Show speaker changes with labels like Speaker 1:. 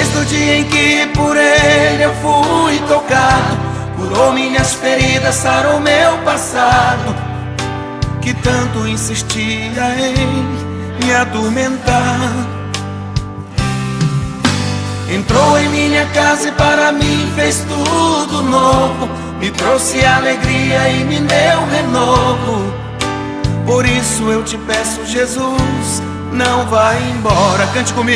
Speaker 1: Desde o dia em que por ele eu fui tocado, curou minhas feridas, sarou meu passado, que tanto insistia em me atormentar. Entrou em minha casa e para mim fez tudo novo, me trouxe alegria e me deu renovo. Por isso eu te peço, Jesus, não vá embora. Cante comigo.